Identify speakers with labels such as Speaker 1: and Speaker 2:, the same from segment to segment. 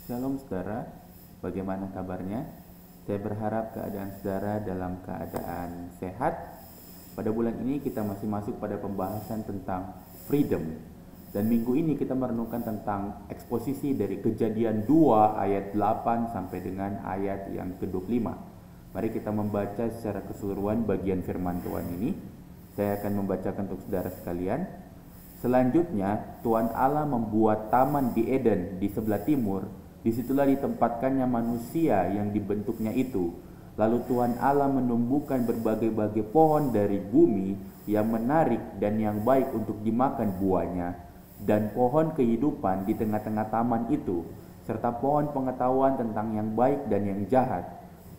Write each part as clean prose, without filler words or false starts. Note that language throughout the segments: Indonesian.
Speaker 1: Shalom saudara, bagaimana kabarnya? Saya berharap keadaan saudara dalam keadaan sehat. Pada bulan ini kita masih masuk pada pembahasan tentang freedom. Dan minggu ini kita merenungkan tentang eksposisi dari Kejadian 2 ayat 8 sampai dengan ayat yang ke-25. Mari kita membaca secara keseluruhan bagian firman Tuhan ini. Saya akan membacakan untuk saudara sekalian. Selanjutnya, Tuhan Allah membuat taman di Eden di sebelah timur. Disitulah ditempatkannya manusia yang dibentuknya itu. Lalu Tuhan Allah menumbuhkan berbagai-bagai pohon dari bumi yang menarik dan yang baik untuk dimakan buahnya, dan pohon kehidupan di tengah-tengah taman itu, serta pohon pengetahuan tentang yang baik dan yang jahat.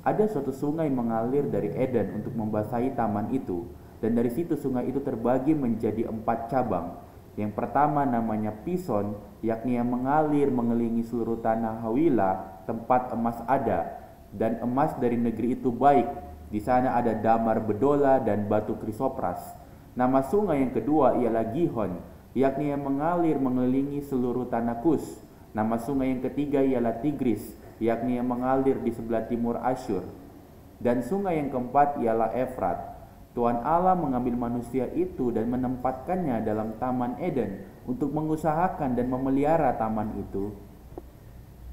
Speaker 1: Ada suatu sungai mengalir dari Eden untuk membasahi taman itu, dan dari situ sungai itu terbagi menjadi 4 cabang. Yang pertama namanya Pison, yakni yang mengalir mengelilingi seluruh tanah Hawila, tempat emas ada, dan emas dari negeri itu baik. Di sana ada damar bedola dan batu krisopras. Nama sungai yang kedua ialah Gihon, yakni yang mengalir mengelilingi seluruh tanah Kus. Nama sungai yang ketiga ialah Tigris, yakni yang mengalir di sebelah timur Asyur. Dan sungai yang keempat ialah Efrat. Tuhan Allah mengambil manusia itu dan menempatkannya dalam Taman Eden untuk mengusahakan dan memelihara taman itu.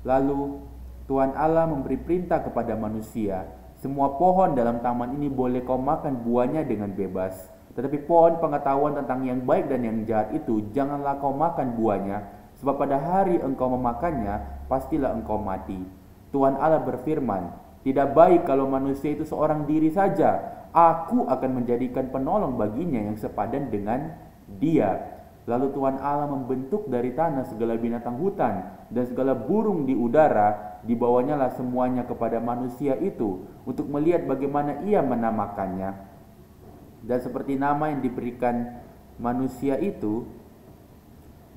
Speaker 1: Lalu Tuhan Allah memberi perintah kepada manusia, semua pohon dalam taman ini boleh kau makan buahnya dengan bebas, tetapi pohon pengetahuan tentang yang baik dan yang jahat itu janganlah kau makan buahnya, sebab pada hari engkau memakannya pastilah engkau mati. Tuhan Allah berfirman, tidak baik kalau manusia itu seorang diri saja. Aku akan menjadikan penolong baginya yang sepadan dengan dia. Lalu Tuhan Allah membentuk dari tanah segala binatang hutan dan segala burung di udara, dibawanya lah semuanya kepada manusia itu untuk melihat bagaimana ia menamakannya. Dan seperti nama yang diberikan manusia itu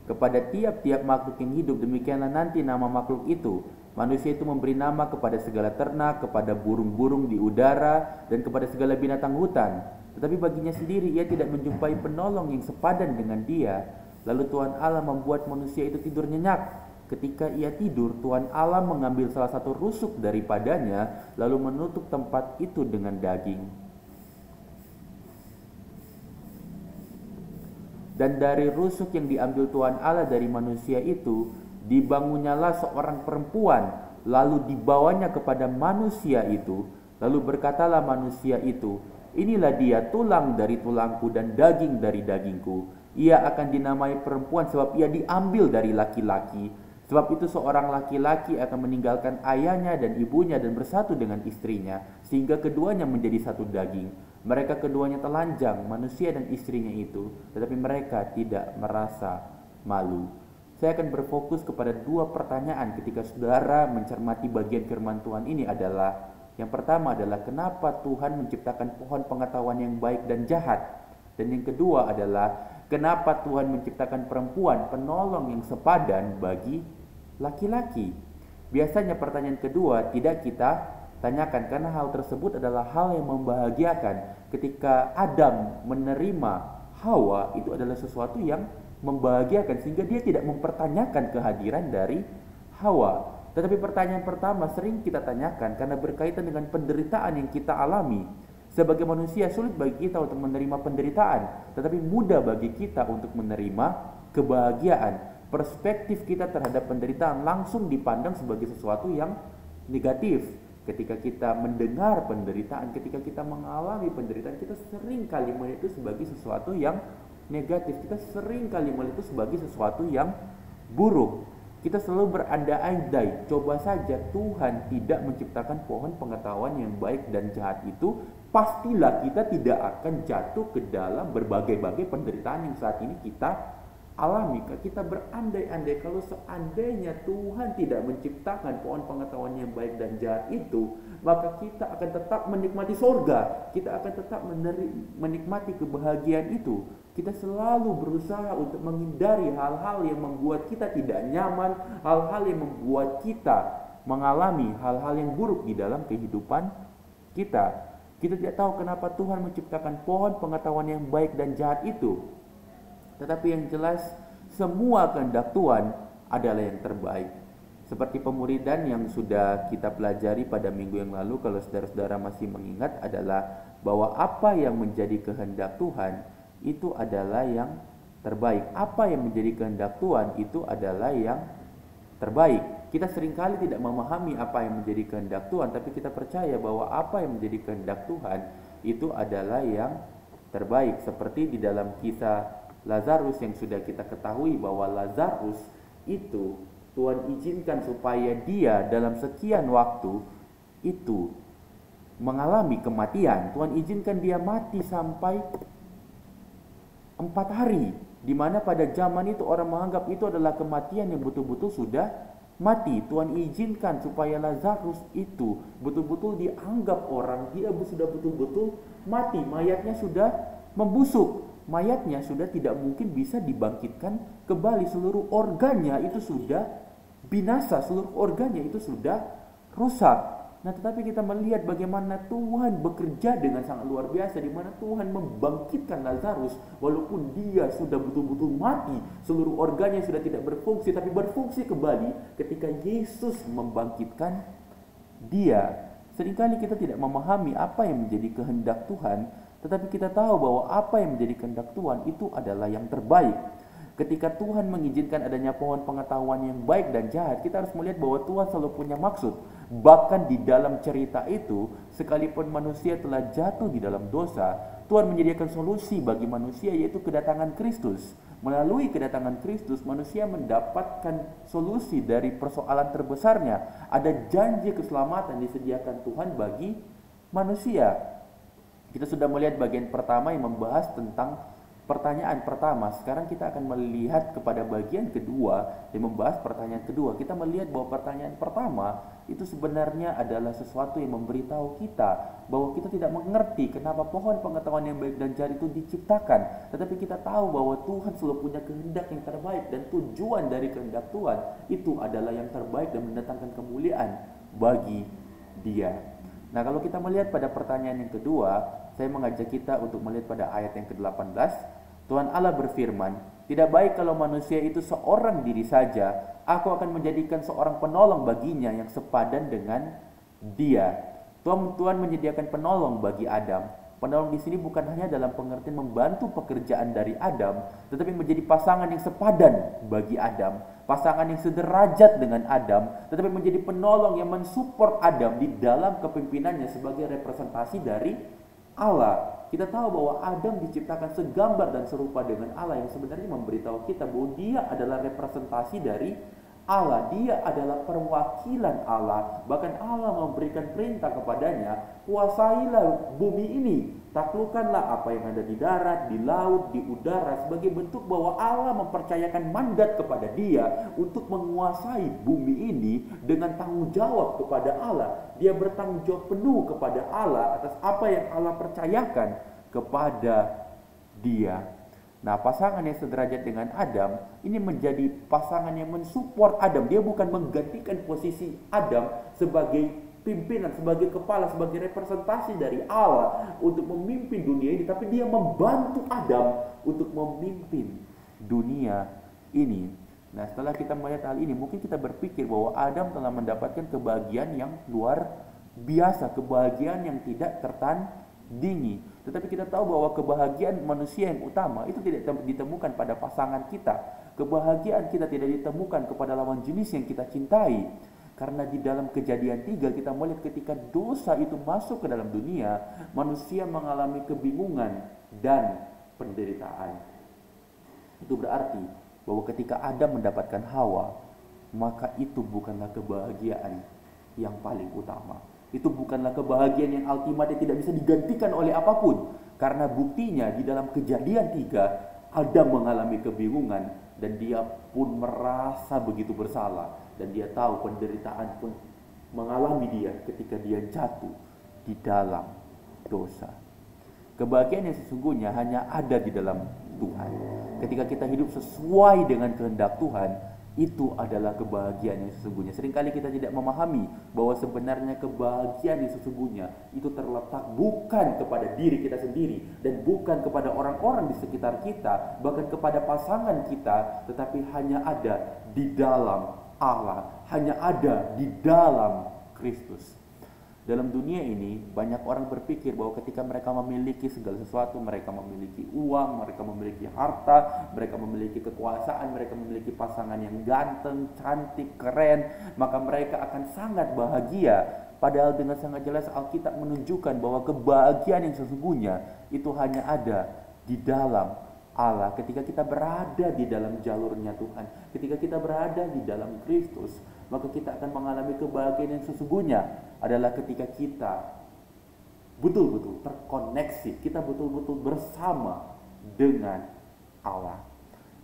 Speaker 1: kepada tiap-tiap makhluk yang hidup, demikianlah nanti nama makhluk itu. Manusia itu memberi nama kepada segala ternak, kepada burung-burung di udara, dan kepada segala binatang hutan. Tetapi baginya sendiri ia tidak menjumpai penolong yang sepadan dengan dia. Lalu Tuhan Allah membuat manusia itu tidur nyenyak. Ketika ia tidur, Tuhan Allah mengambil salah satu rusuk daripadanya, lalu menutup tempat itu dengan daging. Dan dari rusuk yang diambil Tuhan Allah dari manusia itu, dibangunnyalah seorang perempuan, lalu dibawanya kepada manusia itu. Lalu berkatalah manusia itu, inilah dia, tulang dari tulangku dan daging dari dagingku. Ia akan dinamai perempuan sebab ia diambil dari laki-laki. Sebab itu seorang laki-laki akan meninggalkan ayahnya dan ibunya dan bersatu dengan istrinya, sehingga keduanya menjadi satu daging. Mereka keduanya telanjang, manusia dan istrinya itu, tetapi mereka tidak merasa malu. Saya akan berfokus kepada 2 pertanyaan ketika saudara mencermati bagian firman Tuhan ini adalah, yang pertama adalah kenapa Tuhan menciptakan pohon pengetahuan yang baik dan jahat? Dan yang kedua adalah kenapa Tuhan menciptakan perempuan penolong yang sepadan bagi laki-laki? Biasanya pertanyaan kedua tidak kita tanyakan karena hal tersebut adalah hal yang membahagiakan. Ketika Adam menerima Hawa, itu adalah sesuatu yang membahagiakan sehingga dia tidak mempertanyakan kehadiran dari Hawa. Tetapi pertanyaan pertama sering kita tanyakan karena berkaitan dengan penderitaan yang kita alami. Sebagai manusia sulit bagi kita untuk menerima penderitaan, tetapi mudah bagi kita untuk menerima kebahagiaan. Perspektif kita terhadap penderitaan langsung dipandang sebagai sesuatu yang negatif. Ketika kita mendengar penderitaan, ketika kita mengalami penderitaan, kita sering kali melihat itu sebagai sesuatu yang negatif. Kita sering kali melihat itu sebagai sesuatu yang buruk. Kita selalu berandai-andai, coba saja Tuhan tidak menciptakan pohon pengetahuan yang baik dan jahat itu, pastilah kita tidak akan jatuh ke dalam berbagai-bagai penderitaan yang saat ini kita alami. Kita berandai-andai kalau seandainya Tuhan tidak menciptakan pohon pengetahuan yang baik dan jahat itu, maka kita akan tetap menikmati surga. Kita akan tetap menikmati kebahagiaan itu. Kita selalu berusaha untuk menghindari hal-hal yang membuat kita tidak nyaman, hal-hal yang membuat kita mengalami hal-hal yang buruk di dalam kehidupan kita. Kita tidak tahu kenapa Tuhan menciptakan pohon pengetahuan yang baik dan jahat itu. Tetapi yang jelas, semua kehendak Tuhan adalah yang terbaik. Seperti pemuridan yang sudah kita pelajari pada minggu yang lalu, kalau saudara-saudara masih mengingat, adalah bahwa apa yang menjadi kehendak Tuhan itu adalah yang terbaik. Apa yang menjadi kehendak Tuhan itu adalah yang terbaik. Kita seringkali tidak memahami apa yang menjadi kehendak Tuhan, tapi kita percaya bahwa apa yang menjadi kehendak Tuhan itu adalah yang terbaik. Seperti di dalam kisah Lazarus yang sudah kita ketahui bahwa Lazarus itu Tuhan izinkan supaya dia dalam sekian waktu itu mengalami kematian. Tuhan izinkan dia mati sampai 4 hari, di mana pada zaman itu orang menganggap itu adalah kematian yang betul-betul sudah mati. Tuhan izinkan supaya Lazarus itu betul-betul dianggap orang dia sudah betul-betul mati, mayatnya sudah membusuk, mayatnya sudah tidak mungkin bisa dibangkitkan kembali, seluruh organnya itu sudah binasa, seluruh organnya itu sudah rusak. Nah, tetapi kita melihat bagaimana Tuhan bekerja dengan sangat luar biasa, di mana Tuhan membangkitkan Lazarus walaupun dia sudah betul-betul mati, seluruh organnya sudah tidak berfungsi, tapi berfungsi kembali ketika Yesus membangkitkan dia. Seringkali kita tidak memahami apa yang menjadi kehendak Tuhan, tetapi kita tahu bahwa apa yang menjadi kehendak Tuhan itu adalah yang terbaik. Ketika Tuhan mengizinkan adanya pohon pengetahuan yang baik dan jahat, kita harus melihat bahwa Tuhan selalu punya maksud. Bahkan di dalam cerita itu, sekalipun manusia telah jatuh di dalam dosa, Tuhan menyediakan solusi bagi manusia, yaitu kedatangan Kristus. Melalui kedatangan Kristus, manusia mendapatkan solusi dari persoalan terbesarnya. Ada janji keselamatan disediakan Tuhan bagi manusia. Kita sudah melihat bagian pertama yang membahas tentang pertanyaan pertama. Sekarang kita akan melihat kepada bagian kedua yang membahas pertanyaan kedua. Kita melihat bahwa pertanyaan pertama itu sebenarnya adalah sesuatu yang memberitahu kita bahwa kita tidak mengerti kenapa pohon pengetahuan yang baik dan jahat itu diciptakan. Tetapi kita tahu bahwa Tuhan selalu punya kehendak yang terbaik, dan tujuan dari kehendak Tuhan itu adalah yang terbaik dan mendatangkan kemuliaan bagi Dia. Nah, kalau kita melihat pada pertanyaan yang kedua, saya mengajak kita untuk melihat pada ayat yang ke-18. Tuhan Allah berfirman, "Tidak baik kalau manusia itu seorang diri saja. Aku akan menjadikan seorang penolong baginya yang sepadan dengan dia." Tuhan menyediakan penolong bagi Adam. Penolong di sini bukan hanya dalam pengertian membantu pekerjaan dari Adam, tetapi menjadi pasangan yang sepadan bagi Adam, pasangan yang sederajat dengan Adam, tetapi menjadi penolong yang mensupport Adam di dalam kepimpinannya sebagai representasi dari Allah. Kita tahu bahwa Adam diciptakan segambar dan serupa dengan Allah, yang sebenarnya memberitahu kita bahwa dia adalah representasi dari Allah. Dia adalah perwakilan Allah. Bahkan Allah memberikan perintah kepadanya, kuasailah bumi ini, taklukkanlah apa yang ada di darat, di laut, di udara, sebagai bentuk bahwa Allah mempercayakan mandat kepada dia untuk menguasai bumi ini dengan tanggung jawab kepada Allah. Dia bertanggung jawab penuh kepada Allah atas apa yang Allah percayakan kepada dia. Nah, pasangan yang sederajat dengan Adam ini menjadi pasangan yang mensupport Adam. Dia bukan menggantikan posisi Adam sebagai pimpinan, sebagai kepala, sebagai representasi dari Allah untuk memimpin dunia ini, tapi dia membantu Adam untuk memimpin dunia ini. Nah, setelah kita melihat hal ini, mungkin kita berpikir bahwa Adam telah mendapatkan kebahagiaan yang luar biasa, kebahagiaan yang tidak tertandingi. Tetapi kita tahu bahwa kebahagiaan manusia yang utama itu tidak ditemukan pada pasangan kita. Kebahagiaan kita tidak ditemukan kepada lawan jenis yang kita cintai. Karena di dalam Kejadian 3 kita melihat ketika dosa itu masuk ke dalam dunia, manusia mengalami kebingungan dan penderitaan. Itu berarti bahwa ketika Adam mendapatkan Hawa, maka itu bukanlah kebahagiaan yang paling utama. Itu bukanlah kebahagiaan yang ultimate yang tidak bisa digantikan oleh apapun. Karena buktinya di dalam Kejadian 3, Adam mengalami kebingungan dan dia pun merasa begitu bersalah. Dan dia tahu penderitaan pun mengalami dia ketika dia jatuh di dalam dosa. Kebahagiaan yang sesungguhnya hanya ada di dalam Tuhan. Ketika kita hidup sesuai dengan kehendak Tuhan, itu adalah kebahagiaan yang sesungguhnya. Seringkali kita tidak memahami bahwa sebenarnya kebahagiaan yang sesungguhnya itu terletak bukan kepada diri kita sendiri dan bukan kepada orang-orang di sekitar kita, bahkan kepada pasangan kita, tetapi hanya ada di dalam Allah hanya ada di dalam Kristus. Dalam dunia ini banyak orang berpikir bahwa ketika mereka memiliki segala sesuatu, mereka memiliki uang, mereka memiliki harta, mereka memiliki kekuasaan, mereka memiliki pasangan yang ganteng, cantik, keren, maka mereka akan sangat bahagia. Padahal dengan sangat jelas Alkitab menunjukkan bahwa kebahagiaan yang sesungguhnya itu hanya ada di dalam Allah. Ketika kita berada di dalam jalurnya Tuhan, ketika kita berada di dalam Kristus, maka kita akan mengalami kebahagiaan yang sesungguhnya adalah ketika kita betul-betul terkoneksi, kita betul-betul bersama dengan Allah.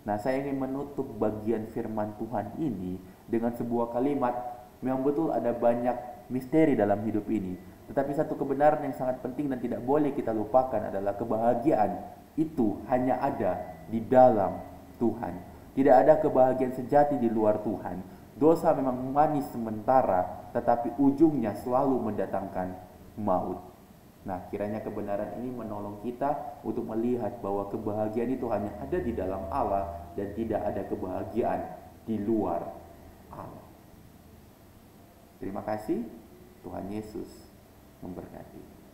Speaker 1: Nah, saya ingin menutup bagian firman Tuhan ini dengan sebuah kalimat. Memang betul ada banyak misteri dalam hidup ini, tetapi satu kebenaran yang sangat penting dan tidak boleh kita lupakan adalah kebahagiaan itu hanya ada di dalam Tuhan. Tidak ada kebahagiaan sejati di luar Tuhan. Dosa memang manis sementara, tetapi ujungnya selalu mendatangkan maut. Nah, kiranya kebenaran ini menolong kita untuk melihat bahwa kebahagiaan itu hanya ada di dalam Allah dan tidak ada kebahagiaan di luar Allah. Terima kasih. Tuhan Yesus memberkati.